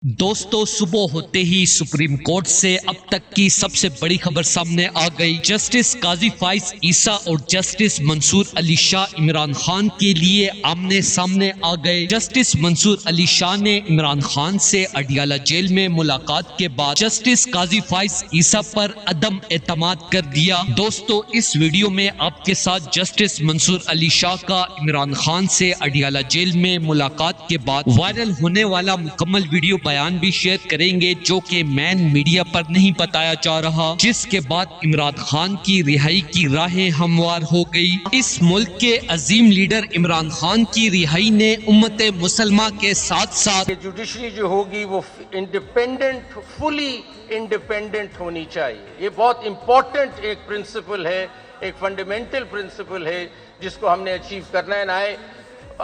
दोस्तों, सुबह होते ही सुप्रीम कोर्ट से अब तक की सबसे बड़ी खबर सामने आ गई। जस्टिस काजी फाइज ईसा और जस्टिस मंसूर अली शाह इमरान खान के लिए आमने सामने आ गए। जस्टिस मंसूर अली शाह ने इमरान खान से अडियाला जेल में मुलाकात के बाद जस्टिस काजी फाइज ईसा पर अदम एतमाद कर दिया। दोस्तों, इस वीडियो में आपके साथ जस्टिस मंसूर अली शाह का इमरान खान से अडियाला जेल में मुलाकात के बाद वायरल होने वाला मुकम्मल वीडियो बयान भी शेयर करेंगे, जो कि मैन मीडिया पर नहीं बताया जा रहा, जिसके बाद इमरान खान की रिहाई की राहें हमवार हो गई। इस मुल्क के अजीम लीडर इमरान खान की रिहाई ने उम्मत मुसलमा के साथ साथ जुडिशरी जो होगी वो इंडिपेंडेंट, फुली इंडिपेंडेंट होनी चाहिए। ये बहुत इंपॉर्टेंट एक प्रिंसिपल है, एक फंडामेंटल प्रिंसिपल है जिसको हमने अचीव करना है। ना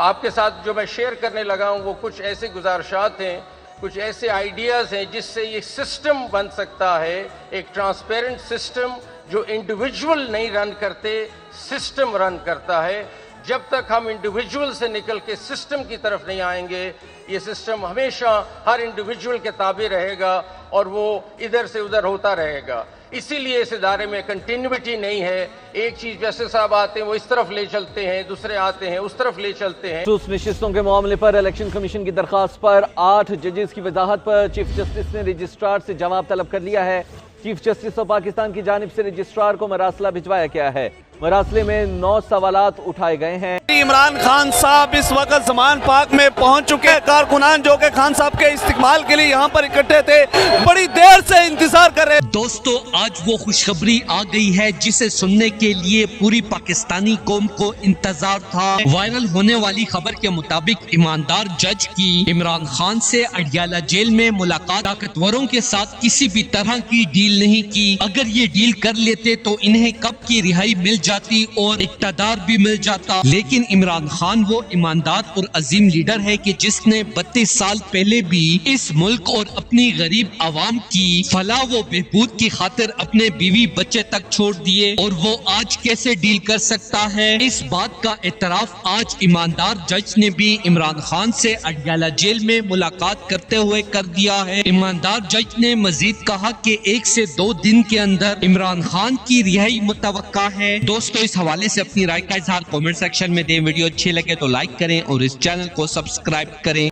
आपके साथ जो मैं शेयर करने लगा हूँ वो कुछ ऐसे गुजारिशात हैं, कुछ ऐसे आइडियाज़ हैं जिससे ये सिस्टम बन सकता है, एक ट्रांसपेरेंट सिस्टम जो इंडिविजुअल नहीं रन करते, सिस्टम रन करता है। जब तक हम इंडिविजुअल से निकल के सिस्टम की तरफ नहीं आएंगे, ये सिस्टम हमेशा हर इंडिविजुअल के ताबे रहेगा और वो इधर से उधर होता रहेगा। इसीलिए इस इदारे में कंटिन्यूटी नहीं है। एक चीज जैसे साहब आते हैं वो इस तरफ ले चलते हैं, दूसरे आते हैं उस तरफ ले चलते हैं। नशिस्तों के मामले पर इलेक्शन कमीशन की दरखास्त पर 8 जजेस की वजाहत पर चीफ जस्टिस ने रजिस्ट्रार से जवाब तलब कर लिया है। चीफ जस्टिस ऑफ पाकिस्तान की जानिब से रजिस्ट्रार को मरासला भिजवाया गया है। मरासले में 9 सवालात उठाए गए हैं। इमरान खान साहब इस वक्त जमान पाक में पहुंच चुके हैं। कारकुनान जो कि खान साहब के इस्तेमाल के लिए यहाँ पर इकट्ठे थे, बड़ी देर से इंतजार कर रहे। दोस्तों, आज वो खुशखबरी आ गई है जिसे सुनने के लिए पूरी पाकिस्तानी कौम को इंतजार था। वायरल होने वाली खबर के मुताबिक ईमानदार जज की इमरान खान से अडियाला जेल में मुलाकात ताकतवरों के साथ किसी भी तरह की डील नहीं की। अगर ये डील कर लेते तो इन्हें कब की रिहाई मिल जाती और इक़्तिदार भी मिल जाता। लेकिन इमरान खान वो ईमानदार और अजीम लीडर है कि जिसने 32 साल पहले भी इस मुल्क और अपनी गरीब आवाम की फलाह व बहबूद की खातिर अपने बीवी बच्चे तक छोड़ दिए, और वो आज कैसे डील कर सकता है। इस बात का एतराफ आज ईमानदार जज ने भी इमरान खान से अडियाला जेल में मुलाकात करते हुए कर दिया है। ईमानदार जज ने मजीद कहा कि 1 से 2 दिन के अंदर इमरान खान की रिहाई मुतवक्का है। दोस्तों, इस हवाले से अपनी राय का इजहार कमेंट सेक्शन में दें। वीडियो अच्छी लगे तो लाइक करें और इस चैनल को सब्सक्राइब करें।